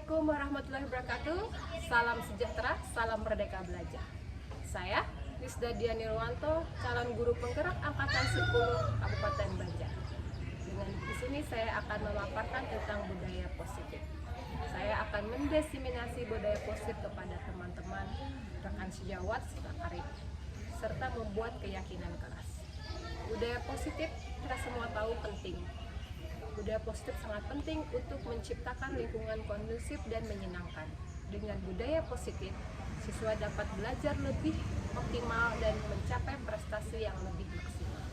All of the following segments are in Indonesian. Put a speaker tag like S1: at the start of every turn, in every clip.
S1: Assalamualaikum warahmatullahi wabarakatuh. Salam sejahtera, salam merdeka belajar. Saya Lisda Diani Ruwanto, calon guru penggerak angkatan 10 Kabupaten Banjar. Di sini saya akan memaparkan tentang budaya positif. Saya akan mendiseminasi budaya positif kepada teman-teman, rekan sejawat, serta membuat keyakinan keras. Budaya positif kita semua tahu penting. Budaya positif sangat penting untuk menciptakan lingkungan kondusif dan menyenangkan. Dengan budaya positif, siswa dapat belajar lebih optimal dan mencapai prestasi yang lebih maksimal.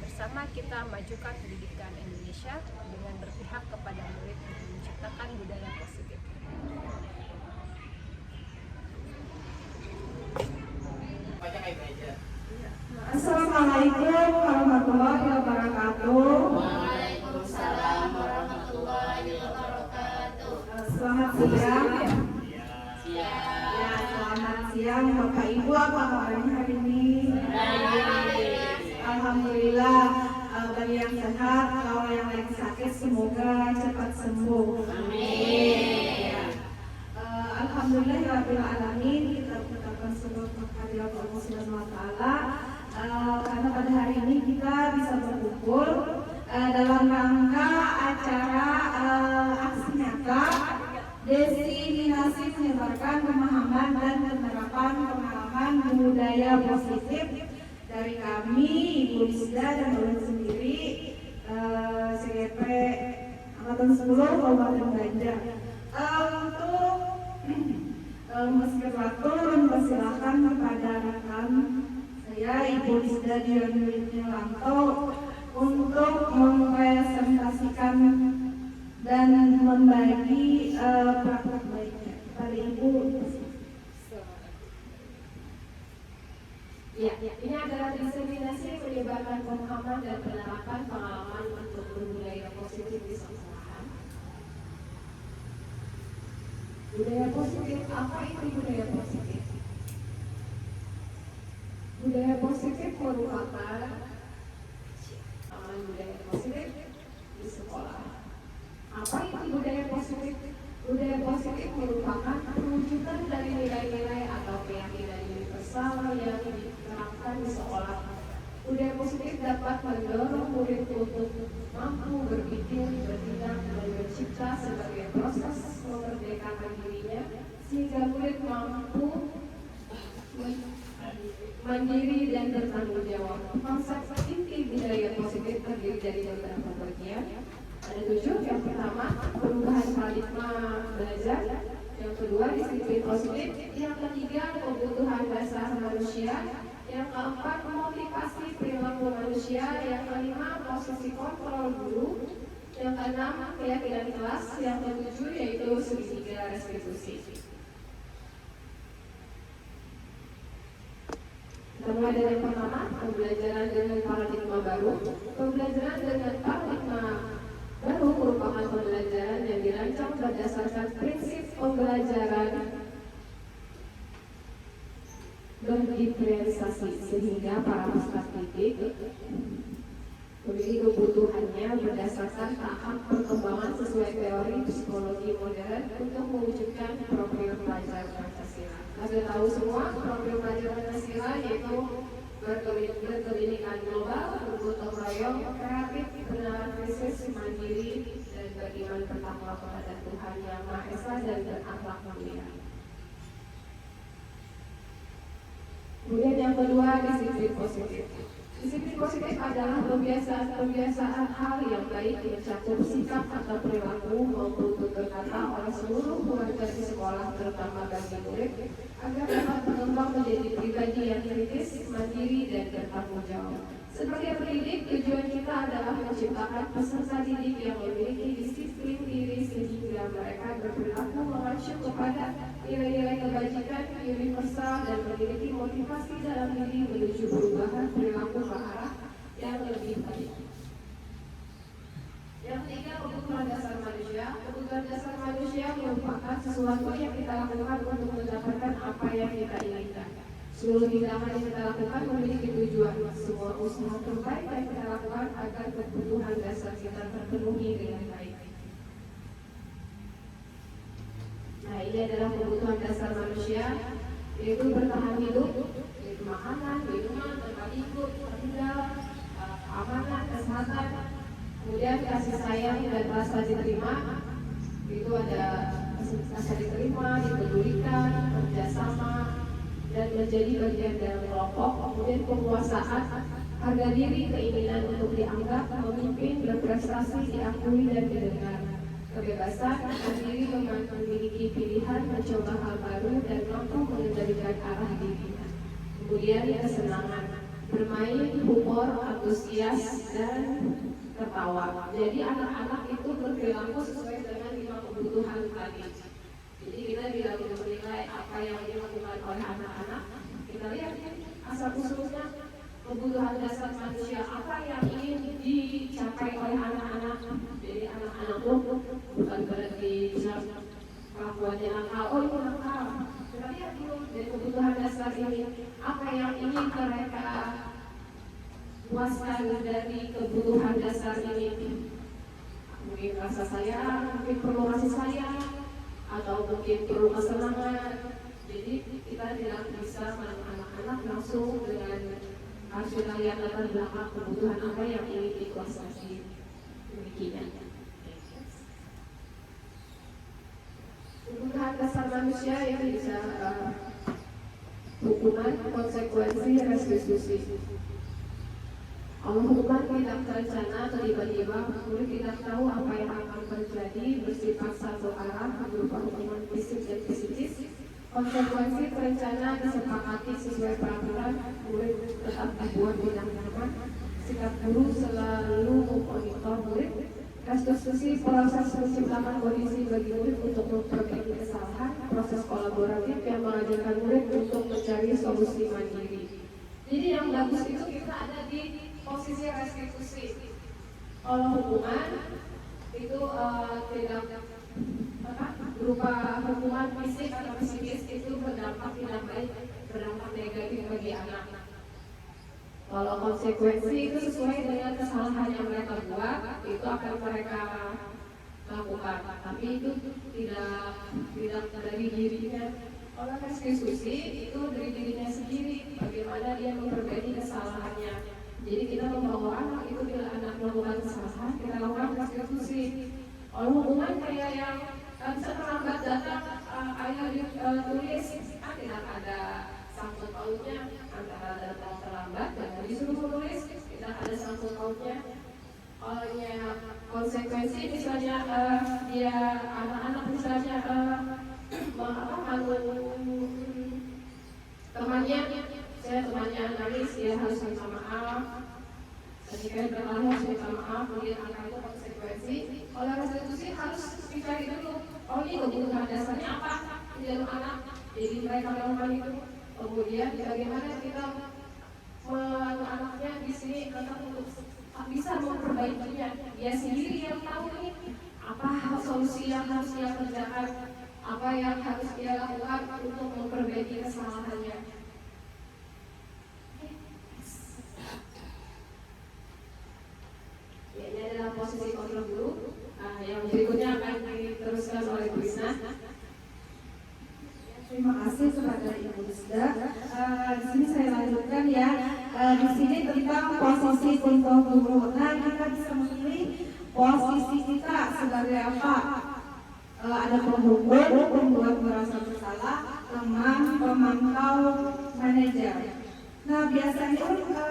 S1: Bersama kita majukan pendidikan Indonesia dengan berpihak kepada murid untuk menciptakan budaya positif.
S2: Assalamualaikum warahmatullahi wabarakatuh.
S3: Waalaikumsalam warahmatullahi wabarakatuh.
S2: Selamat siang. Selamat siang Bapak Ibu, apa kabarnya hari ini? Alhamdulillah, bagi yang sehat, kalau yang lagi sakit semoga cepat sembuh.
S3: Amin.
S2: Alhamdulillah ya Rabbil Alamin, kita ucapkan seluruh kehadirat Allah Subhanahu wa Ta'ala. Karena pada hari ini kita bisa berkumpul dalam rangka acara aksi nyata diseminasi menyebarkan pemahaman dan penerapan pengalaman budaya positif dari kami, Ibu Lisda dan Ulun sendiri, CGP Angkatan 10 Kabupaten Banjar. Untuk meski waktu mempersilahkan kepada rekan saya Ibu Lisda Diani Ruwanto untuk mempresentasikan dan membagi praktek baiknya kepada Ibu.
S1: Ya, ini adalah diseminasi menyebarkan pemahaman dan penerapan pengalaman untuk berbudaya positif di sekolahan. Budaya positif, apa itu budaya positif? Budaya positif merupakan budaya positif di sekolah. Apa itu budaya positif? Budaya positif merupakan perwujudan dari nilai-nilai atau keyakinan universal yang diterapkan di sekolah. Budaya positif dapat mendorong murid untuk mampu berpikir, bertindak, dan bercipta sebagai proses memerdekakan dirinya, sehingga murid mampu mandiri dan bertanggung jawab. Konsep inti budaya positif terdiri dari beberapa bagian. Ada 7. Yang pertama, perubahan paradigma belajar. Yang kedua, disiplin positif. Yang ketiga, kebutuhan dasar manusia. Yang keempat, motivasi perilaku manusia. Yang kelima, posisi kontrol guru. Yang keenam, keyakinan kelas. Yang ketujuh yaitu segitiga restitusi. Kita mulai dari yang pertama, pembelajaran dengan paradigma baru. Pembelajaran dengan paradigma baru merupakan pembelajaran yang dirancang berdasarkan prinsip pembelajaran berdiferensiasi, sehingga para peserta didik memiliki kebutuhannya berdasarkan tahap perkembangan sesuai teori psikologi modern untuk mewujudkan profil pelajar Pancasila. Kita tahu semua profil pelajar Pancasila yaitu berkebinekaan global, bergotong royong, kreatif, benar, krisis, mandiri, dan beriman bertakwa kepada Tuhan Yang Maha Esa dan berakhlak mulia. Kemudian yang kedua, disiplin positif. Disiplin positif adalah pembiasaan hal yang baik mencakup sikap atau perilaku maupun tutur kata oleh seluruh warga di sekolah, terutama bagi murid, agar dapat berkembang menjadi pribadi yang kritis, mandiri, dan bertanggung jawab. Sebagai pendidik, tujuan kita adalah menciptakan peserta didik yang memiliki disiplin diri sehingga mereka berperilaku mengacu kepada nilai-nilai kebajikan universal dan memiliki motivasi dalam diri menuju perubahan perilaku ke arah yang lebih baik. Yang ketiga, kebutuhan dasar manusia. Kebutuhan dasar manusia merupakan sesuatu yang kita lakukan untuk mendapatkan apa yang kita inginkan. Seluruh tindakan yang kita lakukan memiliki tujuan. Semua usaha terbaik yang kita lakukan agar kebutuhan dasar kita terpenuhi dengan baik.
S2: ini adalah kebutuhan dasar manusia, yaitu bertahan hidup, yaitu makanan, minuman, tempat tidur, tinggal, keamanan, kesehatan, kemudian kasih sayang dan rasa diterima. Itu ada rasa diterima, dipedulikan, kerjasama, dan menjadi bagian dalam kelompok. Kemudian penguasaan, harga diri, keinginan untuk dianggap, memimpin, berprestasi, diakui dan didengar. Kebebasan, mandiri, memiliki pilihan, mencoba hal baru dan mampu mengendalikan arah dirinya. Kemudian kesenangan, bermain, humor, antusias, dan tertawa. Jadi anak-anak itu berperilaku sesuai dengan 5 kebutuhan tadi. Jadi kita bila menilai apa yang dilakukan oleh anak-anak, kita lihat asal usulnya kebutuhan dasar manusia apa yang ingin dicapai oleh anak-anak. Jadi anak-anak itu bukan berarti bisa kelakuannya nakal, oh itu nakal. Kita lihat dulu dari kebutuhan dasar ini apa yang ingin mereka puaskan dari kebutuhan dasar ini. Mungkin rasa sayang, mungkin perlu kasih sayang, atau mungkin perlu kesenangan. Jadi kita tidak bisa anak-anak langsung dengan harus lihat latar belakang kebutuhan apa yang ingin dikuasai demikian. Kebutuhan dasar manusia yang bisa hukuman, konsekuensi, restitusi. Allah hukuman tidak terencana atau tiba-tiba, murid tidak tahu apa yang akan terjadi, bersifat satu arah berupa hukuman fisik dan psikis. Konsekuensi terencana disepakati sesuai peraturan, murid tetap dibuat bidang nyaman. Sikap guru selalu memonitor murid. Restitusi proses menciptakan kondisi bagi murid untuk memperbaiki kesalahan. Proses kolaboratif yang mengajarkan murid untuk mencari solusi mandiri. Jadi yang bagus itu kita ada di posisi restitusi. Kalau hukuman itu tidak berupa hukuman fisik atau psikis, itu berdampak tidak baik, berdampak negatif bagi anak. Kalau konsekuensi itu sesuai dengan kesalahan yang mereka buat, itu akan mereka lakukan, tapi itu tidak dari dirinya. Kalau restitusi itu dari dirinya sendiri, bagaimana dia memperbaiki kesalahannya. Jadi kita membawa anak itu bila anak melakukan kesalahan, kita lakukan restitusi. Kalau hubungan kayak yang terlambat datang, ayah tulis, tidak ada sangkut pautnya antara datang terlambat dan disuruh menulis, tidak ada sangkut pautnya. Kalau konsekuensi misalnya dia anak-anak misalnya temannya nangis, dia harus minta maaf. Ketika berlalu harus minta maaf, kemudian anak itu konsekuensi. Oleh restitusi harus dicari dulu, oh ini kebutuhan dasarnya apa di dalam anak. Jadi mereka melakukan itu. Kemudian bagaimana kita anaknya di sini tetap untuk bisa memperbaikinya. Dia sendiri yang tahu ini apa solusi yang harus dia kerjakan, apa yang harus dia lakukan untuk memperbaiki kesalahannya. Ya, ini adalah posisi kontrol guru. Yang berikutnya akan diteruskan oleh Bu Isna.
S4: Terima kasih kepada Ibu Lisda. Di sini saya lanjutkan ya. Di sini tentang posisi kontrol guru. Nah, kita bisa memilih posisi kita sebagai apa? Ada penghukum, pembuat merasa bersalah, teman, pemantau, manajer. Nah, biasanya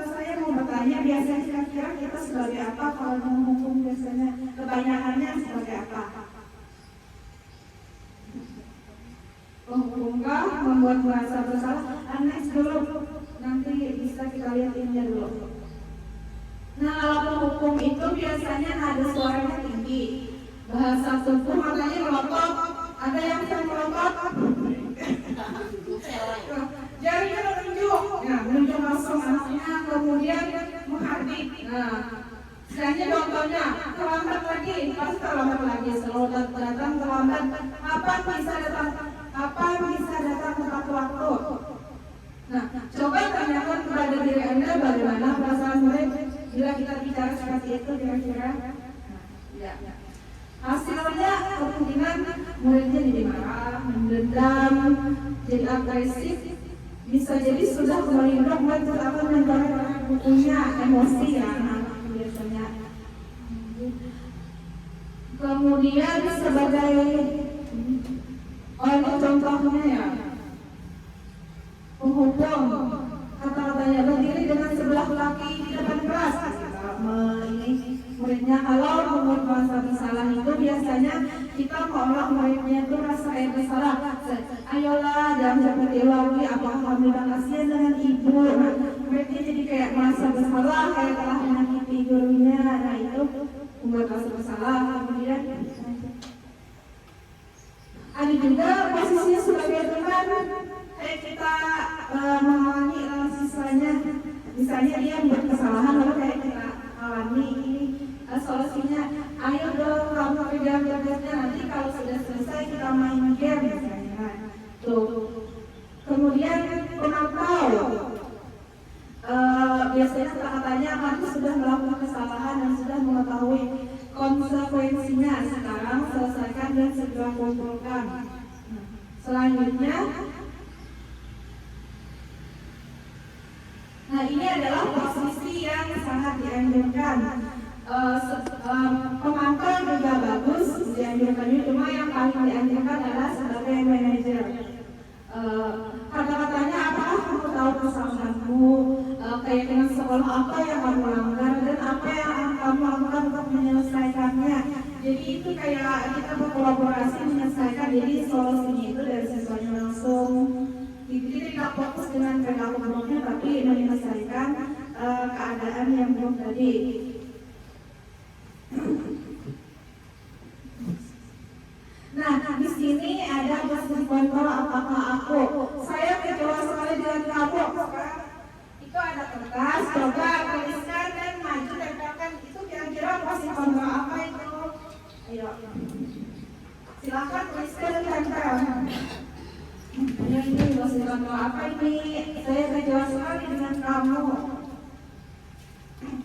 S4: saya mau bertanya, biasanya kira-kira kita sebagai apa kalau menghukum? Biasanya kebanyakannya sebagai apa? Menghukumkah, membuat merasa bersalah? Next dulu, nanti bisa kita lihat ini dulu. Nah, kalau menghukum itu biasanya ada suaranya tinggi, bahasa tubuh matanya melotot. Ada yang bisa melotot? Jarinya menunjuk, nah menunjuk langsung anaknya, kemudian menghardik. Nah, selanjutnya contohnya terlambat lagi, pasti terlambat lagi. Selalu datang terlambat. Kapan bisa datang tepat waktu? Nah, coba tanyakan kepada diri Anda bagaimana perasaan murid bila kita bicara seperti itu kira-kira. Nah, ya. Hasilnya kemungkinan muridnya jadi marah, mendendam, jadi agresif, bisa jadi sudah melindung dan akan mentorek bukunya, emosi ya anak biasanya. Kemudian sebagai ini contohnya ya, penghubung kata-katanya berdiri dengan sebelah kaki di depan kelas. Ini muridnya kalau membuat merasa bersalah itu biasanya kita mengolah muridnya itu rasa bersalah. Ayolah jangan seperti lagi, apakah kamu tidak kasihan dengan ibu? Nah, muridnya jadi kayak merasa bersalah, kayak telah menyakiti gurunya. Nah itu membuat rasa bersalah. Kemudian ada juga posisinya sebagai teman, kayak kita mengalami siswanya, misalnya dia membuat kesalahan lalu kayak kita alami ini solusinya, ayo dong kamu kerja tugasnya, nanti kalau sudah selesai kita main game misalnya. Tuh. Kemudian pemantau, biasanya kata-katanya kamu sudah melakukan kesalahan dan sudah mengetahui konsekuensinya, sekarang selesaikan dan segera kumpulkan. Selanjutnya, nah ini adalah posisi yang sangat dianjurkan. Pemantau juga bagus dianjurkan, cuma yang paling dianjurkan adalah sebagai manajer. Kata-katanya apakah kamu tahu kesalahanmu, keyakinan sekolah apa yang kamu langgar, dan apa yang kamu lakukan untuk menyelesaikannya. Jadi itu kayak kita berkolaborasi menyelesaikan, jadi solusinya itu dari siswanya langsung. Jadi tidak fokus dengan perilaku buruknya, tapi menyelesaikan keadaan yang buruk tadi. Nah, di sini ada posisi kontrol apakah saya kecewa sekali dengan kamu. Itu ada kertas, coba tuliskan dan maju tempelkan. Itu kira-kira posisi kontrol apa itu? Ayo, silakan tuliskan dan tempel. Ini posisi kontrol apa ini? Saya kecewa sekali dengan kamu.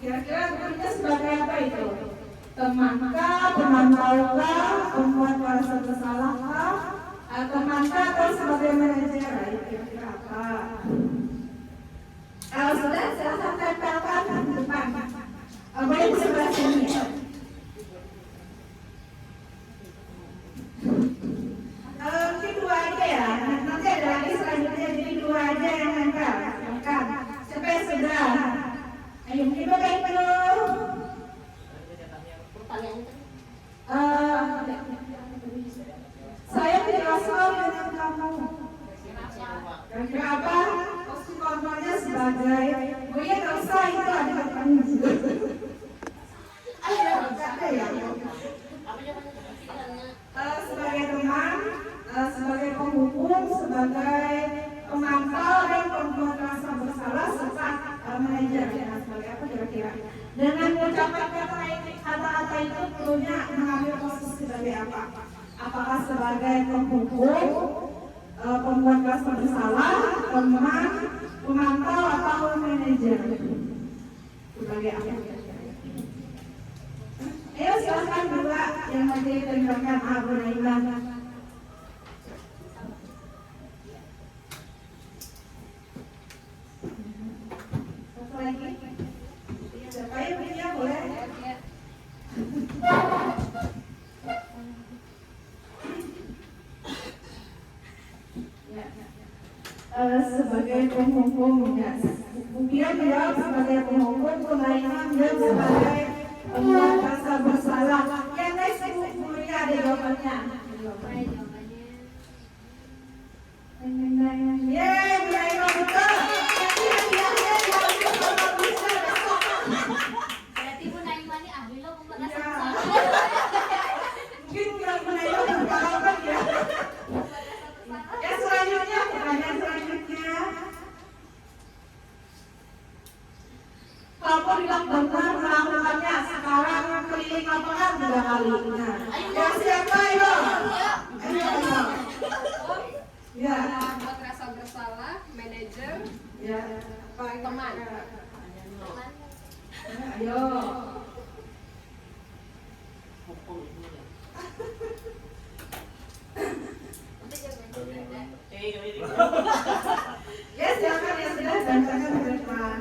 S4: Kira-kira bentuknya sebagai apa itu? Temankah, pemantau-kah, pembuat merasa bersalah-kah, temankah atau sebagai manajer? Kira-kira apa? Kalau sudah, silahkan tempelkan di depan. Boleh di sebelah sini. Mungkin dua aja ya. Nanti ada lagi selanjutnya, jadi dua aja yang nempel. Siapa yang sudah? Ayo, mungkin baik dulu. Saya tidak asal dengan kamu. Kira-kira apa? Posisi kontrolnya sebagai ya nggak usah, itu ada depannya. Ayo, ada ya. Sebagai teman, sebagai penghubung, sebagai pemantau dan pembuat rasa bersalah serta manajer. Sebagai apa kira-kira? Dengan mengucapkan kata-kata itu perlunya mengambil posisi sebagai apa? Apakah sebagai penghubung, pembuat rasa bersalah, teman, pemantau atau manajer? Sebagai apa? Ayo silahkan dua yang nanti tempelkan Abu Naila. Satu lagi. Siapa yang punya boleh? Sebagai penghubung ya. Dia menjawab sebagai penghubung, Naila menjawab sebagai pembuat rasa bersalah. Yang next Mulia ada jawabannya. Yeay, Naila betul.
S3: Berarti Bu Naima ini ahli lo membuat rasa bersalah.
S4: Mungkin bukan Naila berpengalaman ya. Ya selanjutnya, pertanyaan selanjutnya. Kalau tidak benar melakukannya, sekarang keliling lapangan 3 kali. Nah, ya siapa itu? Ayo. Ya.
S1: Buat rasa bersalah, manajer,
S4: Ya.
S1: teman.
S4: Ayo. Ya silakan yang sudah dansakan ke depan.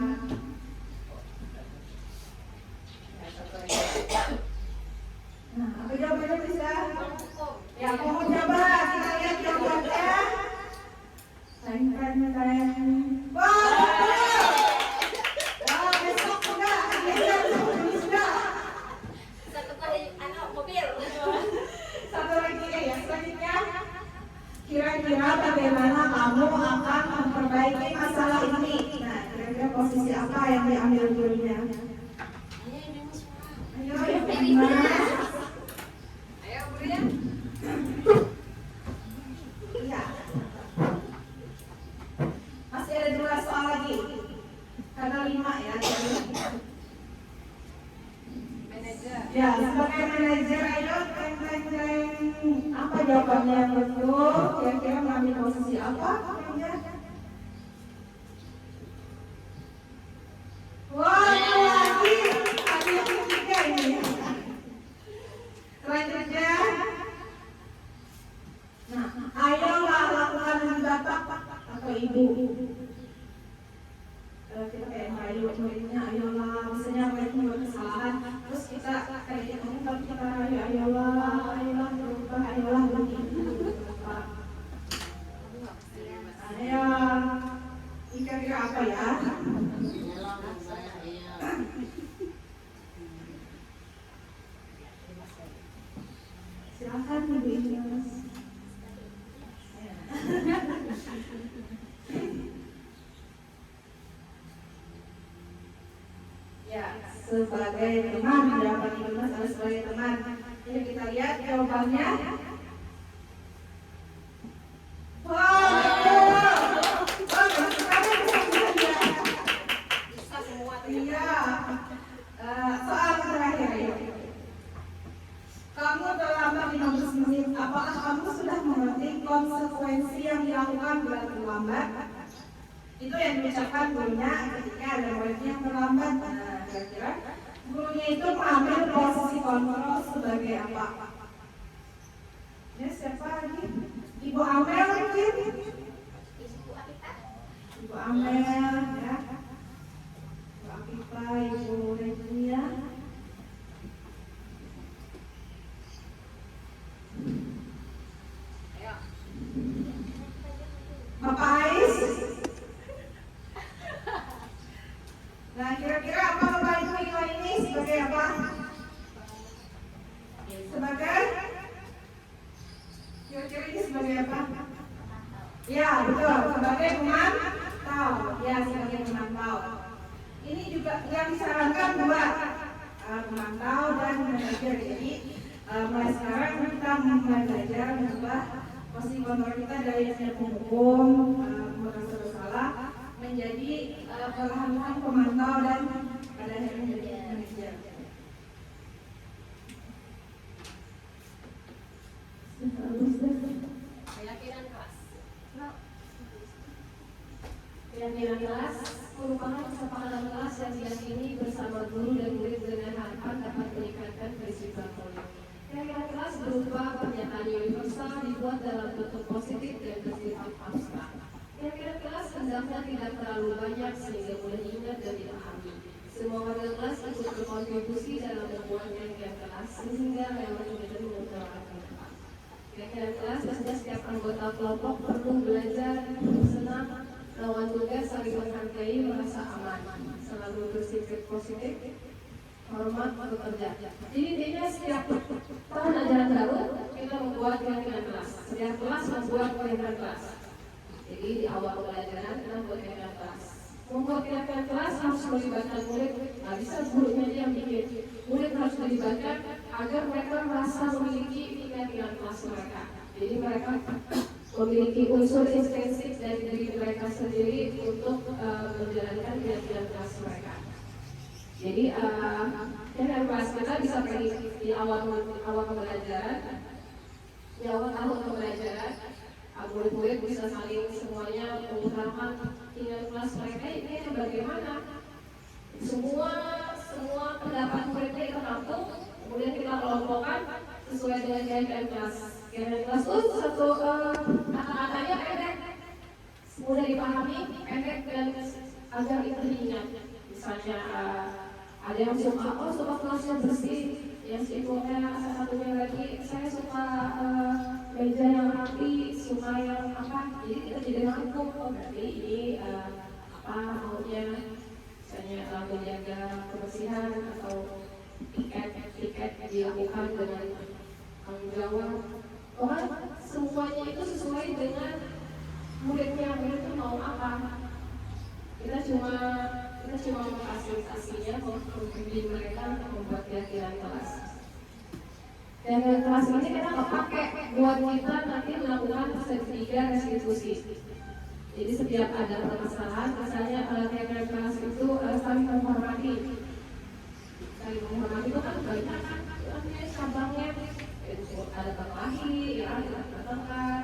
S4: Nah, apa jawabannya bisa? Ya, mau coba kita lihat jawabannya. Teng. Wah, betul. Wah, besok juga. Akhirnya besok ini sudah.
S3: Satu kali anak mobil.
S4: Satu lagi ya, selanjutnya. Kira-kira bagaimana kamu akan memperbaiki masalah ini? Nah, kira-kira posisi apa yang diambil gurunya? Ayo, gimana?
S1: Ayo gurunya.
S4: Iya. Masih ada 2 soal lagi. Karena 5 ya.
S1: Manajer.
S4: Ya, sebagai manajer, ayo teng. Apa jawabannya yang betul? Kira-kira mengambil posisi apa? Wah, lagi. Ada yang ketiga ini. Selanjutnya. Nah, ayolah lakukan dengan bapak atau ibu. Kita kayak ayo muridnya, ayolah. Misalnya murid membuat kesalahan, terus kita kayak kalau kita ayolah berubah, ayolah begitu. Ayo, ini kira-kira apa ya? Silakan Ibu Ines. Ya, sebagai teman, jawaban Ibu Mas adalah sebagai teman. Jadi kita lihat jawabannya. Wah, betul. Bagus sekali bisa.
S1: Bisa semua
S4: Iya. Soal terakhir ya. Kamu terlambat 15 menit. Apakah kamu sudah mengerti konsekuensi yang dilakukan bila terlambat? Itu yang diucapkan gurunya ketika ada muridnya yang terlambat. Nah, kira-kira gurunya itu mengambil posisi kontrol sebagai apa? Ya, siapa lagi? Ibu Amel mungkin? Ibu Amel, ya. Ibu Afifa, Ibu Regina.
S1: Ayo.
S4: Bapak Ais. Nah, kira-kira apa Bapak Ibu ini sebagai apa? Sebagai? Kira-kira ini sebagai apa? Ya, betul. Sebagai pemantau. Ya, sebagai pemantau. Ini juga yang disarankan buat pemantau dan manajer. Jadi, mulai sekarang kita mulai belajar mengubah posisi kontrol kita dari yang penghukum, merasa bersalah, menjadi perlahan-lahan pemantau dan pada akhirnya menjadi manajer.
S1: Keyakinan kelas.
S5: Keyakinan kelas merupakan kesepakatan kelas yang diyakini bersama guru dan murid dengan harapan dapat meningkatkan prinsip harmoni. Keyakinan kelas berupa pernyataan universal dibuat dalam bentuk positif dan bersifat abstrak. Keyakinan kelas hendaknya tidak terlalu banyak sehingga mudah diingat dan dipahami. Semua warga kelas ikut berkontribusi dalam membuat keyakinan kelas sehingga relevan dan mengutarakan pendapat. Keyakinan kelas maksudnya setiap anggota kelompok perlu belajar, senang, melawan tugas, saling menghargai, merasa aman, selalu berpikir positif, hormat, bekerja. Jadi intinya setiap tahun ajaran baru kita membuat keyakinan kelas. Setiap kelas membuat keyakinan kelas. Jadi di awal pembelajaran kita membuat keyakinan kelas. Membuat keyakinan kelas harus melibatkan murid. Nggak bisa gurunya aja yang bikin. Murid harus dilibatkan agar mereka merasa memiliki keyakinan kelas mereka. Jadi mereka memiliki unsur intrinsik dari diri mereka sendiri untuk menjalankan keyakinan kelas mereka. Jadi keyakinan kelas kita bisa di awal pembelajaran, di awal tahun pembelajaran, murid-murid bisa saling semuanya mengutarakan keyakinan kelas mereka ini bagaimana. Semua pendapat muridnya kita tampung, kemudian kita kelompokkan sesuai dengan keyakinan kelas. Keyakinan kelas itu satu kata-katanya pendek, dipahami, pendek dan agar itu diingat. Misalnya ada yang suka kelasnya bersih, yang sibuknya satunya lagi saya suka meja yang rapi, suka yang apa, jadi kita jadi rangkum. Oh berarti ini apa maunya, misalnya menjaga kebersihan atau tiket dilakukan dengan tanggung jawab. Pokoknya semuanya itu sesuai dengan murid itu mau apa. Kita cuma memfasilitasinya membimbing mereka untuk membuat keyakinan kelas. Dan kelas ini kita pakai buat kita nanti melakukan segitiga restitusi. Jadi setiap ada permasalahan, misalnya keyakinan kelas itu saling menghormati. Saling menghormati itu kan banyak kan, cabangnya ada berkelahi, ya, ada bertengkar,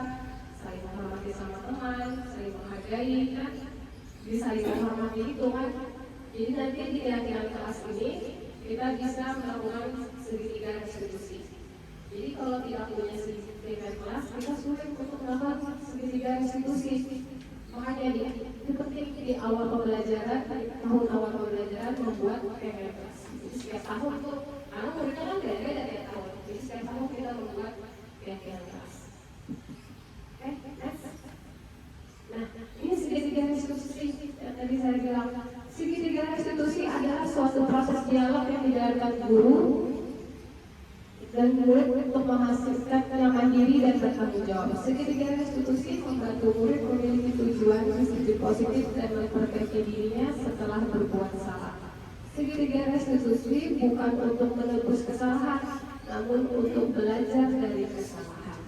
S5: saling menghormati sama teman, saling menghargai kan. Jadi saling menghormati itu kan. Jadi nanti di keyakinan kelas ini kita bisa melakukan segitiga restitusi. Jadi kalau tidak punya segitiga kelas, kita sulit untuk melakukan segitiga restitusi. Makanya itu penting di awal pembelajaran, tahun awal pembelajaran membuat keyakinan kelas. Jadi setiap tahun tuh, karena muridnya kan beda-beda tiap tahun. Jadi setiap tahun kita membuat keyakinan kelas. Oke, next. Nah, ini segitiga restitusi yang tadi saya bilang. Segitiga restitusi adalah suatu proses dialog yang dijalankan guru dan murid untuk menghasilkan nyaman diri dan bertanggung jawab. Segitiga restitusi membantu murid memiliki tujuan positif dan memperbaiki dirinya setelah berbuat salah. Segitiga restitusi bukan untuk menebus kesalahan, namun untuk belajar dari kesalahan.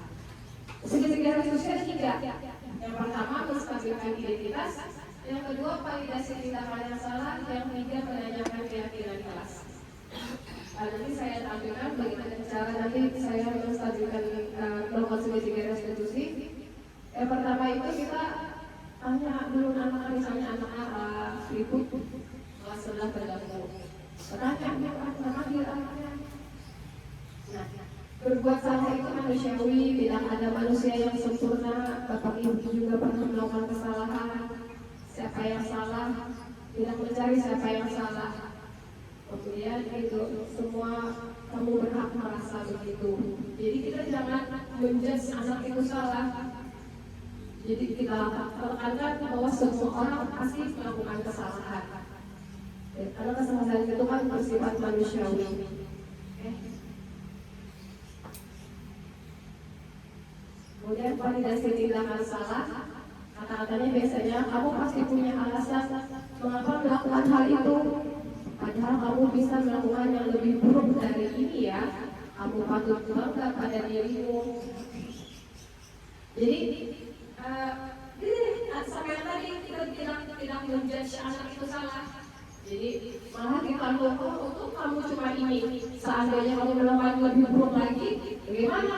S5: Segitiga restitusi ada 3. Yang pertama, menstabilkan identitas. Yang kedua, validasi tindakan yang salah. Yang ketiga, menanyakan keyakinan kelas. Nanti saya tampilkan bagaimana cara nanti saya menstabilkan melakukan segitiga restitusi. Yang pertama itu kita tanya dulu anak-anak, misalnya anak-anak ibu kelas 11 bergabung. Tanya anaknya. Nah, berbuat salah itu manusiawi, tidak ada manusia yang sempurna. Bapak Ibu juga pernah melakukan kesalahan. Siapa yang salah, tidak mencari siapa yang salah. Kemudian itu semua kamu berhak merasa begitu. Jadi kita jangan menjudge anak itu salah. Jadi kita tekankan bahwa semua orang pasti melakukan kesalahan. Karena kesalahan itu kan bersifat manusiawi. Kemudian validasi tindakan salah. Kata-katanya biasanya kamu pasti punya alasan mengapa melakukan hal itu. Padahal kamu bisa melakukan yang lebih buruk dari ini ya. Kamu patut bangga pada dirimu. Jadi sampai tadi kita tidak menjudge anak itu salah. Jadi malah kita untuk kamu cuma ini. Seandainya kamu melakukan lebih buruk lagi, bagaimana?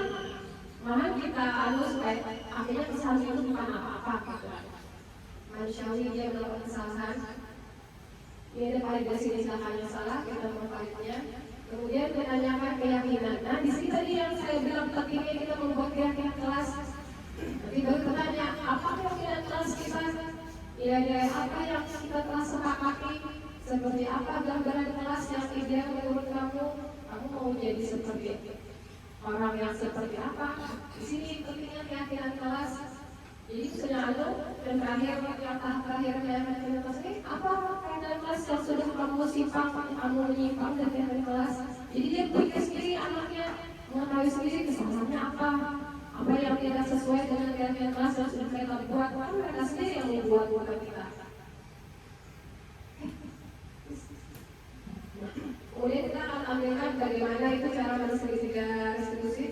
S5: Malah kita supaya akhirnya kesalahan itu bukan apa-apa. Manusiawi dia melakukan kesalahan. Ini ada validasi tindakan yang salah, kita memvalidnya. Kemudian menanyakan keyakinan. Nah, di sini tadi yang saya bilang pentingnya kita membuat keyakinan kelas. Nanti baru bertanya, apa keyakinan kelas kita? Nilai-nilai apa yang kita telah sepakati? Seperti apa gambaran kelas yang ideal menurut kamu? Kamu mau jadi seperti orang yang seperti apa? Di sini pentingnya keyakinan kelas. Jadi sudah dan terakhir yang tahap terakhir keyakinan kelas ini apa keyakinan kelas yang sudah kamu simpan, kamu menyimpan dari keyakinan kelas. Jadi dia pikir sendiri anaknya, mengetahui sendiri kesalahannya apa yang tidak sesuai dengan keyakinan kelas yang sudah kita buat. Kan mereka sendiri yang membuat bukan kita. Kemudian kita akan ambilkan bagaimana itu cara segitiga restitusi.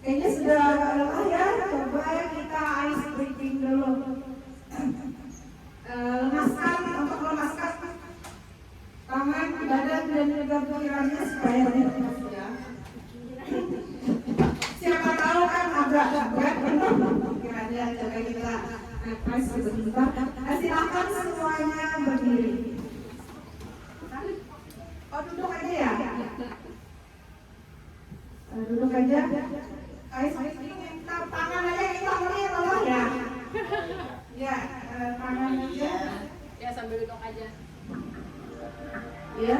S4: Kayaknya sudah lelah ya. napas sebentar. Silakan semuanya berdiri. Oh, duduk aja ya. Duduk aja. Minta tangan aja kita mulai tolong ya. Ya, tangan aja.
S1: Ya sambil duduk aja.
S4: Ya.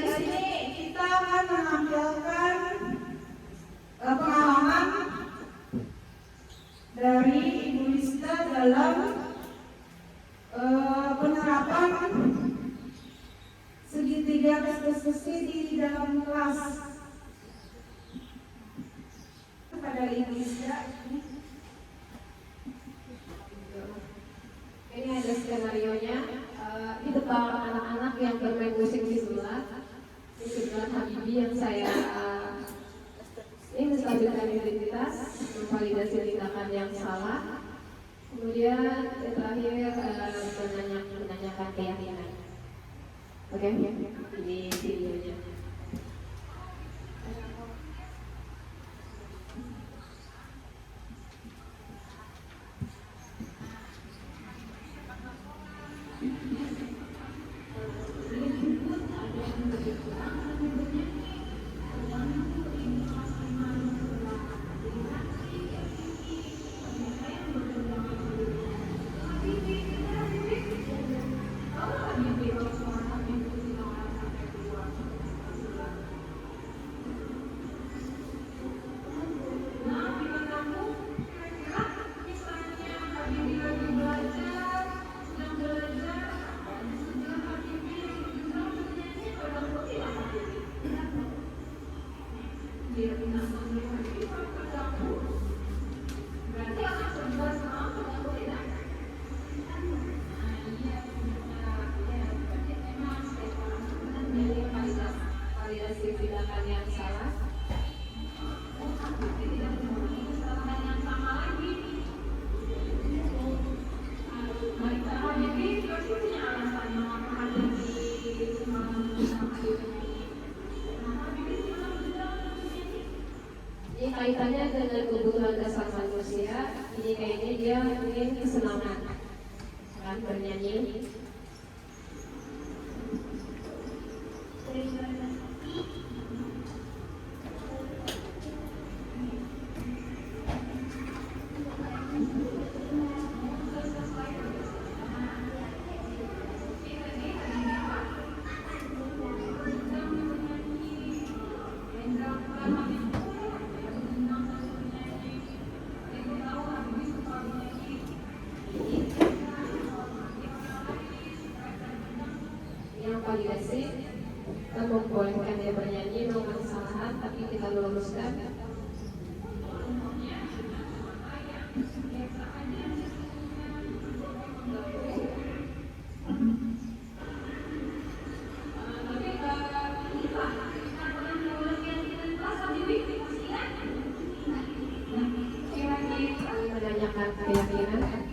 S4: Di sini kita akan menampilkan pengalaman dari Ibu Lista dalam penerapan segitiga prestasi di dalam kelas. Pada Ibu Lista
S5: Ini ada skenario-nya. Di depan anak-anak yang bermain musik di sebelah Habibie yang saya ini menstabilkan identitas, memvalidasi tindakan yang salah, kemudian yang terakhir menanyakan keyakinan. Oke, ini videonya. Validasi tindakan yang salah. Ini kaitannya dengan kebutuhan dasar manusia. Ini kayaknya dia ingin kesenangan, kan bernyanyi. Kita membolehkan dia bernyanyi, melakukan kesalahan, tapi kita luruskan. Menanyakan keyakinan.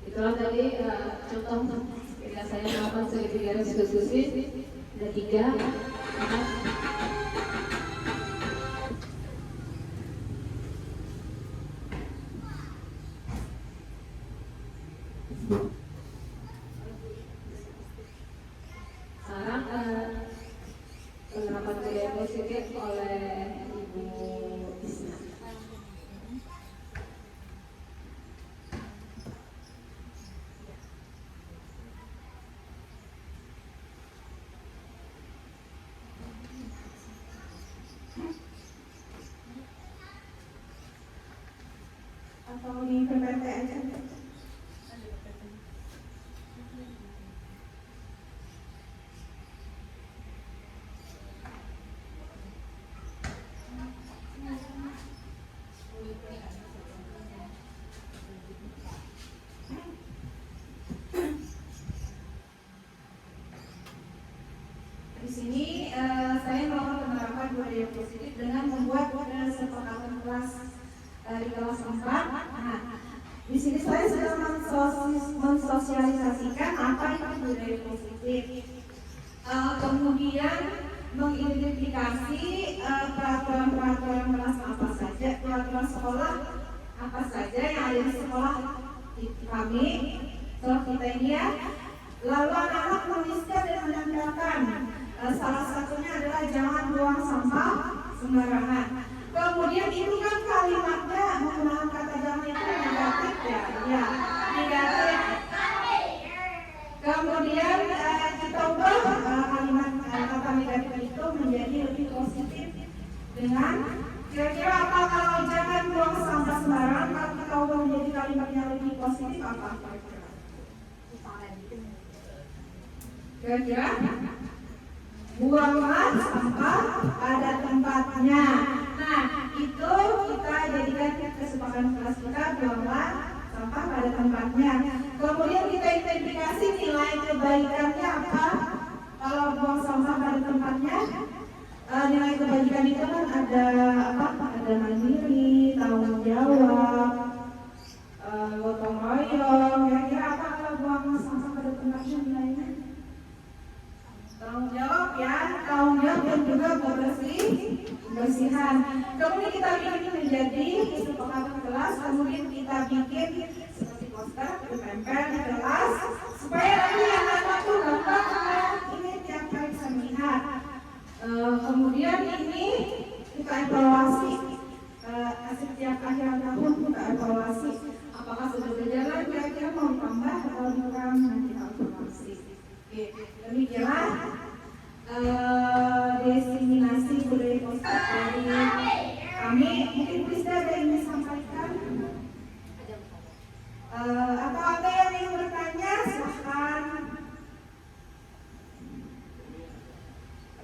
S5: Itulah tadi contoh ketika saya melakukan segitiga diskusi ada 3, 4. Sekarang penerapan budaya positif oleh Ibu Isna.
S4: Atau di PPT aja. Di sini saya melakukan penerapan budaya positif dengan membuat kesepakatan kelas di kelas 4. Nah, di sini saya sedang mensosialisasikan apa itu budaya positif. Kemudian mengidentifikasi peraturan-peraturan kelas apa saja, peraturan sekolah apa saja yang ada di sekolah kami, sekolah kita ini ya. Lalu anak-anak menuliskan dan menandakan. Salah satunya adalah jangan buang sampah sembarangan. Kemudian itu kan kalimatnya menggunakan kata jangan itu negatif ya, negatif. Kemudian kita ubah kalimat kata negatif itu menjadi lebih positif dengan kira-kira apa kalau jangan buang sampah sembarangan, kalau kita ubah menjadi kalimat yang lebih positif apa? Kira-kira buanglah sampah pada tempatnya. Nah, itu kita jadikan kesepakatan kelas kita, buanglah sampah pada tempatnya. Kemudian kita identifikasi nilai kebaikannya apa kalau buang sampah pada tempatnya. Nilai kebaikan itu kan ada apa? Ada mandiri, tanggung jawab, gotong royong. Kira-kira apa kalau buang sampah pada tempatnya nilainya? Tanggung jawab ya, tanggung jawab dan juga kebersihan. Kemudian kita bikin menjadi kesepakatan kelas, kemudian kita bikin seperti poster ditempel di kelas supaya nanti yang anak tuh gampang ini tiap kali bisa melihat. Kemudian ini kita evaluasi setiap akhir tahun kita evaluasi apakah sudah berjalan, kira-kira mau ditambah atau dikurang, nanti kita evaluasi. Demikianlah diseminasi budaya positif dari kami. Mungkin bisa ada yang disampaikan atau ada yang ingin bertanya, silahkan.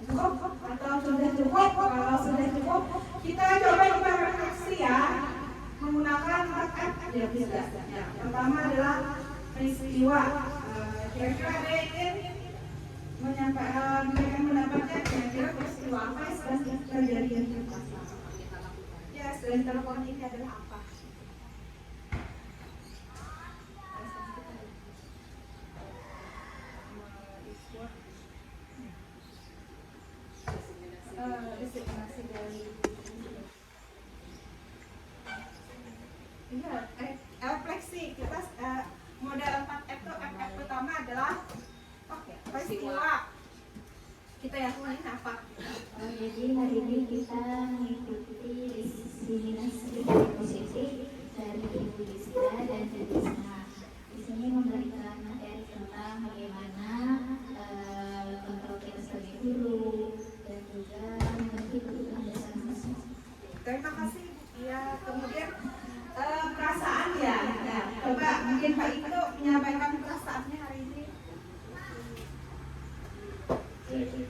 S4: Cukup atau sudah cukup? Kalau sudah cukup, kita coba refleksi ya menggunakan 4F ya bisa. Pertama adalah peristiwa. Kira-kira ada yang ingin menyampaikan pendapatnya, kira-kira peristiwa apa yang sedang terjadi di kita? Ya, sedang telepon ini adalah apa?
S2: designasi dari refleksi kita model 4F itu FF pertama adalah peristiwa. Kita yang lain apa?
S3: Jadi hari ini kita mengikuti diseminasi positif dari Ibu Lisda dan Ibu Lisna. Di sini memberikan materi tentang bagaimana kontrol kita sebagai guru dan juga mengerti kebutuhan dasar mahasiswa.
S2: Terima kasih. Ya, kemudian perasaan ya. Nah, coba mungkin Pak Iko menyampaikan perasaannya hari ini.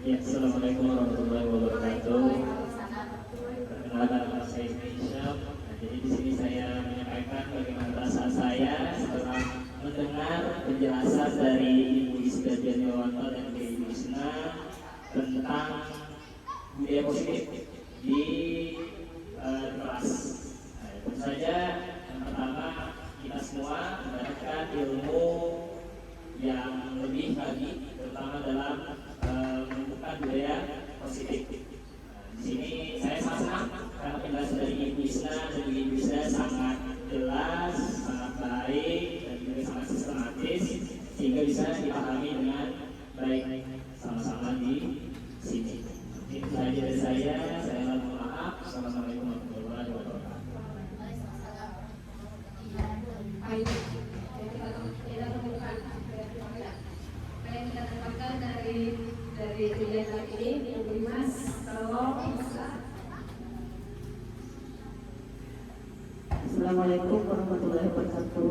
S6: Ya, assalamualaikum warahmatullahi wabarakatuh. Perkenalkan nama saya Isyam. Jadi di sini saya menyampaikan bagaimana perasaan saya setelah mendengar penjelasan dari Ibu Lisda Dianiwanto dan Ibu Lisna tentang budaya positif di kelas. Tentu saja yang pertama kita semua mendapatkan ilmu yang lebih lagi, terutama dalam menumbuhkan budaya positif. Di sini saya sangat senang karena penjelasan dari Ibu Isna dan Ibu Isna sangat jelas, sangat baik dan juga sangat sistematis sehingga bisa dipahami dengan baik sama-sama di sini. Itu saja dari saya mohon maaf. Assalamualaikum warahmatullahi wabarakatuh.
S5: Baik, kita temukan apa yang kita dapatkan dari kegiatan ini, Ibu Dimas, tolong.
S7: Assalamualaikum warahmatullahi wabarakatuh.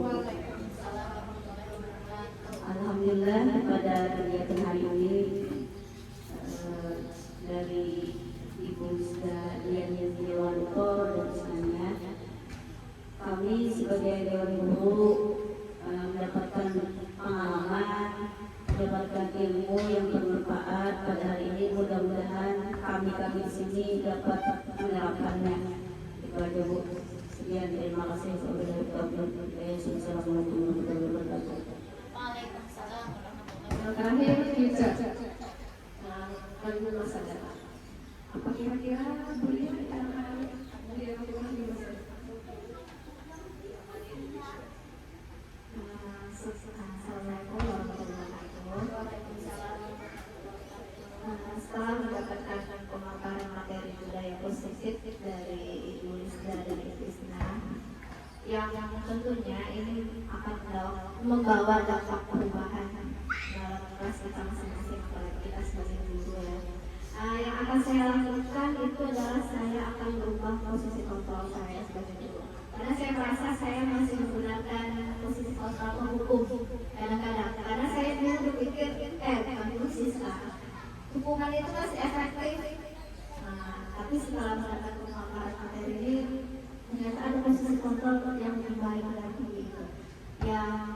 S7: Alhamdulillah pada kegiatan hari ini dari Ibu Lisda Dianiwanto dan semuanya, kami sebagai Dewan Guru mendapatkan pengalaman, mendapatkan ilmu yang bermanfaat pada hari ini. Mudah-mudahan kami di sini dapat menerapkannya. Kepada Bu, sekian terima kasih. Assalamualaikum warahmatullahi wabarakatuh.
S3: Waalaikumsalam warahmatullahi
S5: Yang terakhir kita Kalimat masa depan. Apa kira-kira boleh anak-anak di rumah di masa depan?
S7: Assalamualaikum warahmatullahi wabarakatuh. Setelah mendapatkan pemaparan materi budaya positif dari Ibu Lisda dan Ibu Isna, yang tentunya ini akan membawa dampak perubahan dalam kelas kita masing-masing, apalagi kita sebagai guru ya. Yang akan saya lakukan itu adalah saya akan merubah posisi kontrol saya sebagai guru. Karena saya merasa saya masih menggunakan posisi kontrol menghukum kadang-kadang. Karena saya dulu berpikir, kamu siswa, hukuman itu masih efektif. Tapi setelah mendapat pemaparan materi ini, ternyata ada posisi kontrol yang lebih baik lagi gitu. Yang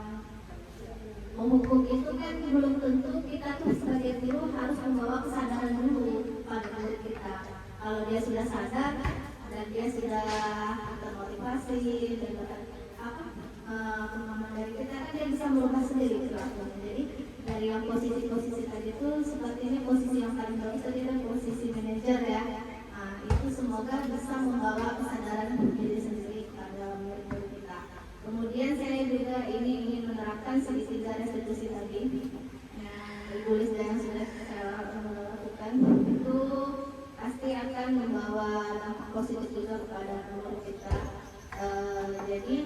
S7: menghukum itu kan belum tentu kita tuh sebagai guru harus membawa kesadaran dulu pada murid kita. Kalau dia sudah sadar dan dia sudah termotivasi dan pemahaman dari kita, kan dia bisa merubah sendiri perilakunya. Jadi dari yang posisi-posisi tadi itu sepertinya posisi yang paling bagus tadi kan posisi manajer ya. Itu semoga bisa membawa kesadaran diri sendiri pada murid-murid kita. Kemudian saya juga ingin menerapkan segitiga restitusi tadi yang Ibu Lisda yang sudah saya lakukan, itu pasti akan membawa dampak positif juga kepada murid kita. Jadi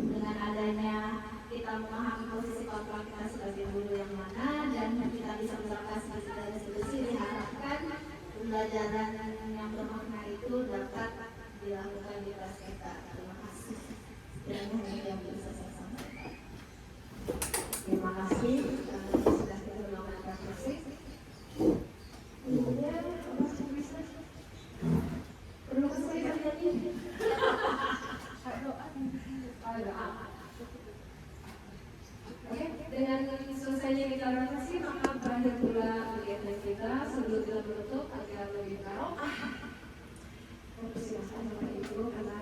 S7: dengan adanya kita memahami posisi kontrol kita sebagai guru yang mana dan kita bisa menerapkan segitiga restitusi, diharapkan pembelajaran yang bermakna itu dapat dilakukan di kelas kita. Terima kasih. Dan yang bisa saya sampaikan. Terima kasih sudah melakukan refleksi.
S5: Kemudian apa bisa? Perlu saya tadi. Oke, dengan selesainya kita refleksi, maka berakhir pula kegiatan kita. Sebelum kita menutup agar lebih barokah, persilakan Bapak Ibu karena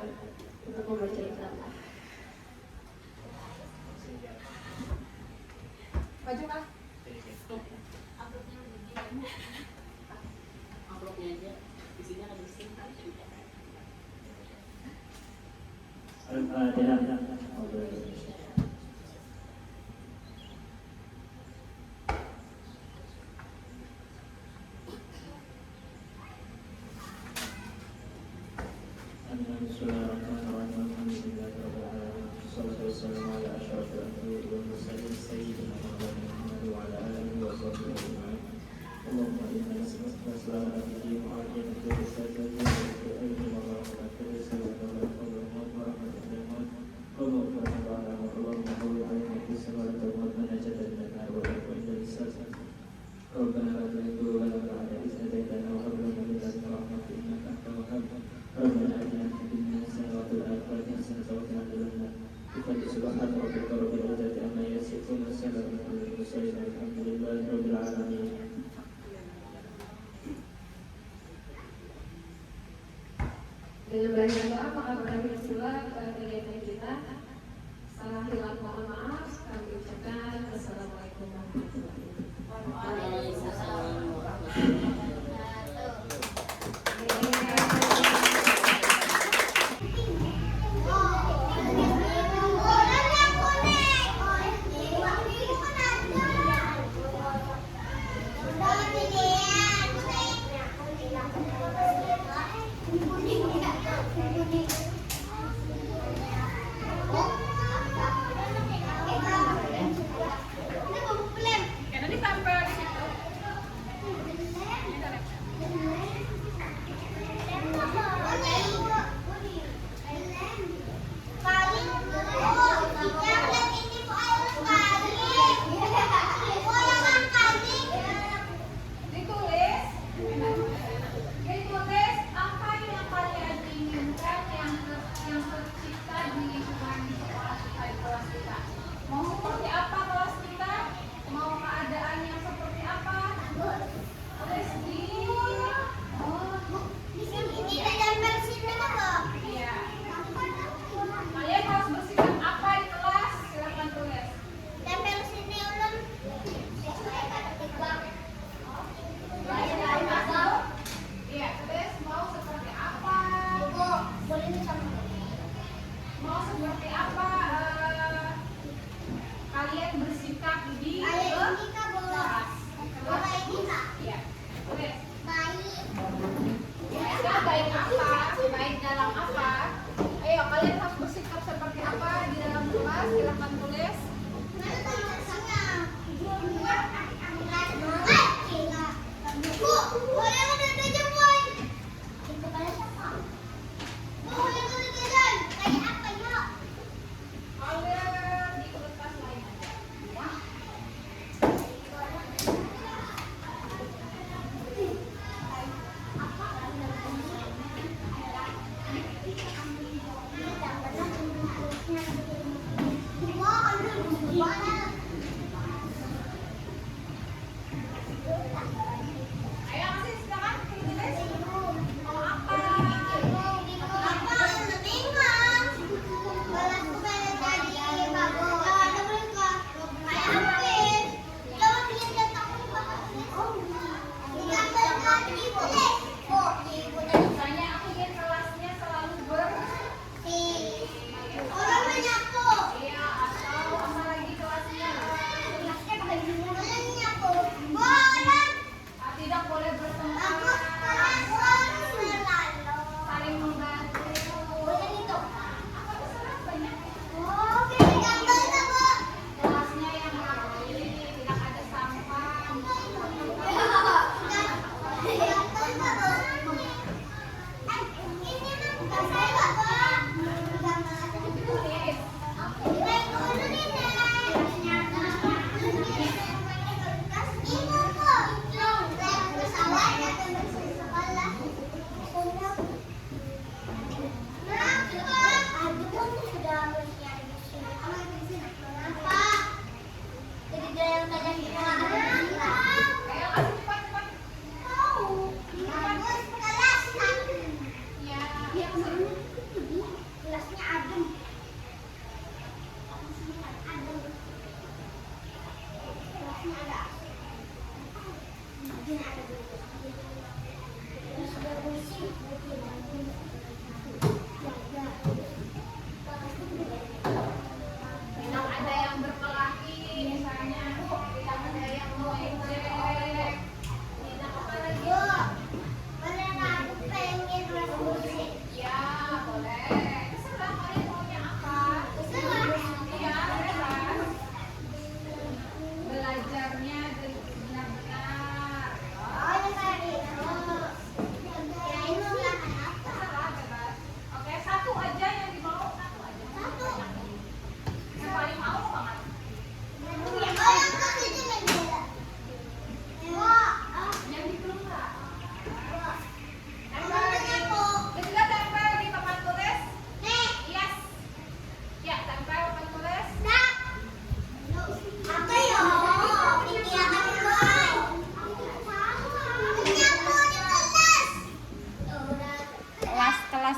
S5: untuk membaca Islam.
S1: Maju, Pak.
S6: Al-Fatihah. Bismillahirrahmanirrahim. Alhamdulillahirrahmanirrahim. Wassalatu wassalamu ala asyrafil anbiya'i wal mursalin sayyidina Muhammadin wa ala alihi wa sahbihi ajma'in. Allahumma inna nas'aluka salamatan fid din wa afiyatan fil jasad wa ilman wa rahmatan wa sallallahu wa rahmatan Allahumma qawwi alaina fi samarati wa najatan min an-nar wa inda al-sasa. Rabbana la tuzigh qulubana ba'da idh hadaytana wa hab lana min ladunka rahmatan innaka antal wahhab. Rabbana atina fid dunya hasanatan wa fil akhirati hasanatan wa qina adzaban nar. Subhana rabbika rabbil izzati amma yasifun wa salamun alal mursalin walhamdulillahi rabbil alamin.
S5: Dengan banyaknya doa maka berakhir pula kegiatan kita. Salah hilaf mohon maaf. Kami ucapkan wassalamualaikum warahmatullahi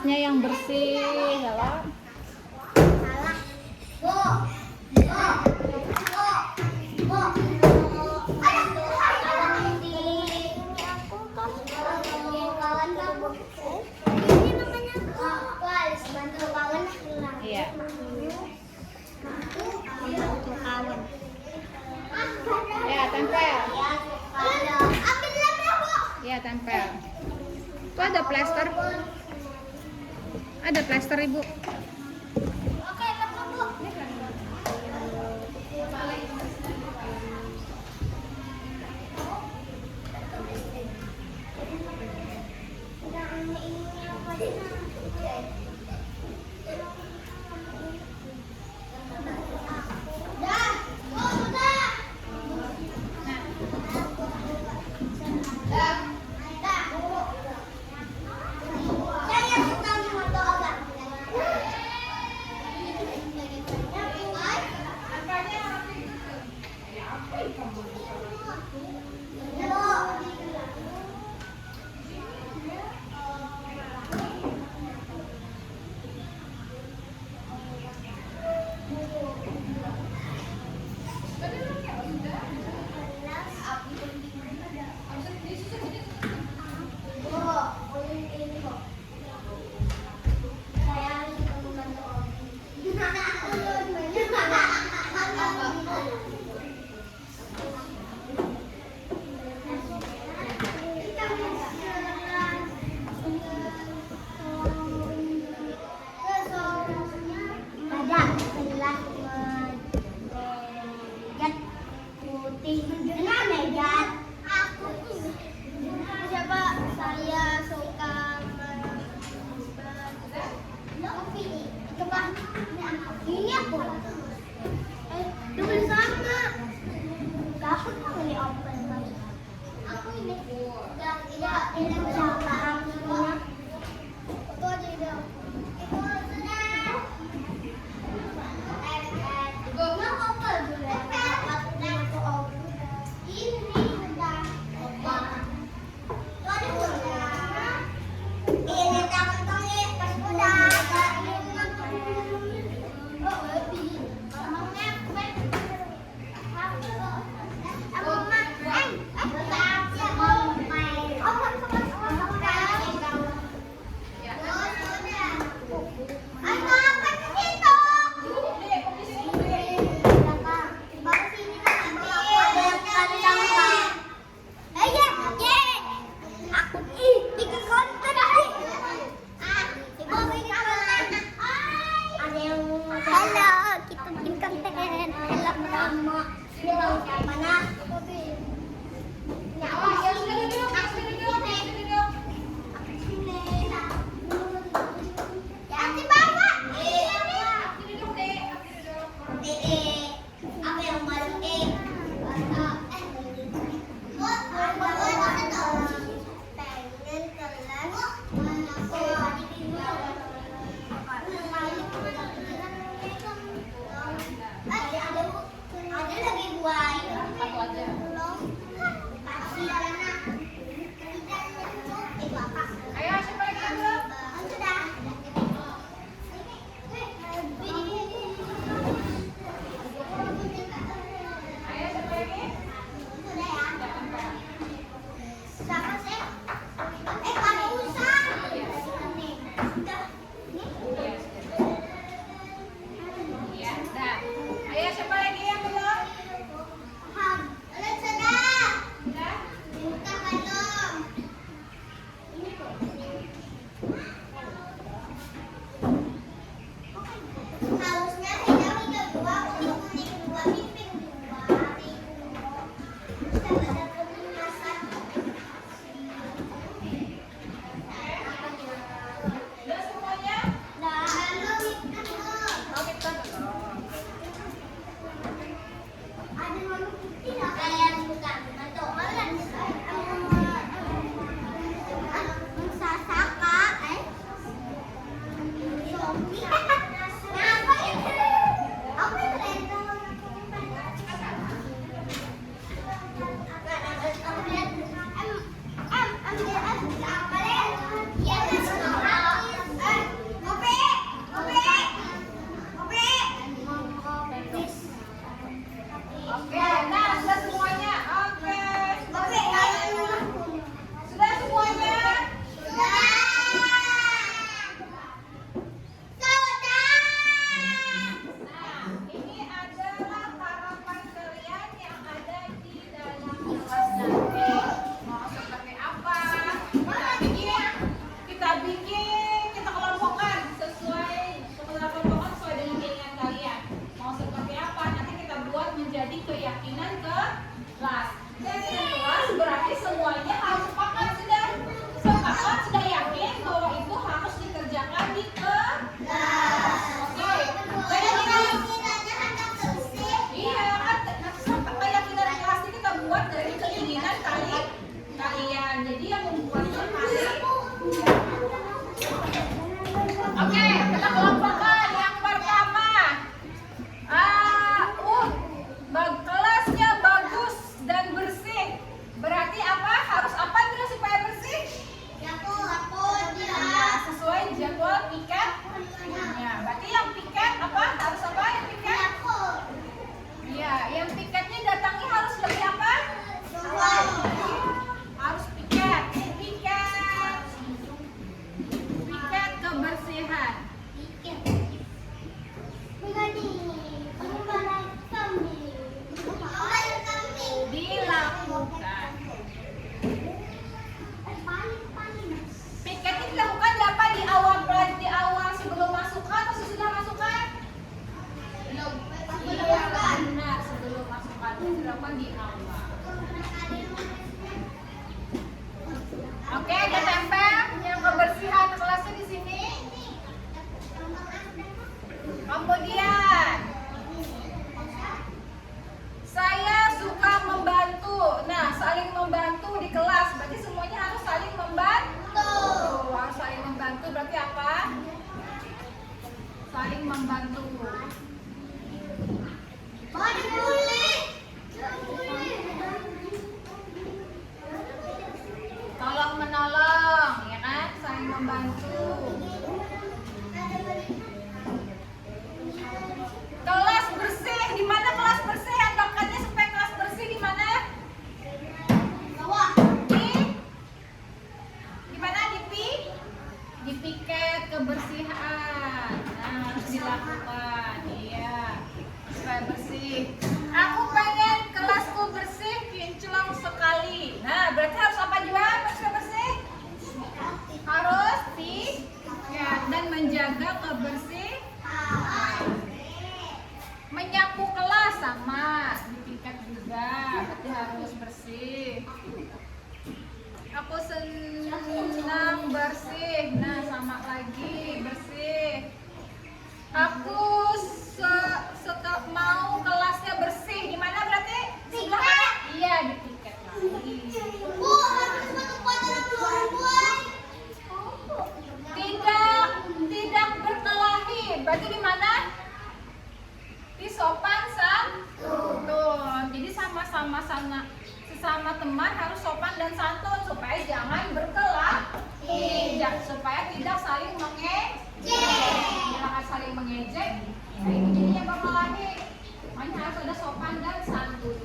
S8: tasnya yang bersih, Hela. Iya. Ya, tempel. Ya, tempel. Tuh ada plester. Ada plester, Ibu. membantu. Tolong menolong, ya kan? Saling membantu. Kelas bersih, di mana kelas bersih? Anggapkannya supaya kelas bersih di mana? Di mana? Di piket kebersihan. Nah, harus dilakukan. Iya, supaya bersih. Aku pengen kelasku bersih, kinclong sekali. Nah, berarti harus apa juga? Bersih. Harus piket dan menjaga kebersihan. Menyapu kelas sama di piket juga, berarti harus bersih. Aku senang bersih. Nah, sama lagi bersih. Aku mau kelasnya bersih. Di mana berarti? Sebelah mana? Iya, di piket lagi. Tidak berkelahi. Berarti di mana? Di sopan santun. Jadi sama-sama sesama teman harus sopan dan santun supaya jangan berkelahi, supaya tidak saling mengejek. Jangan saling mengejek. Nah, ini jadinya berkelahi. Makanya harus ada sopan dan santun.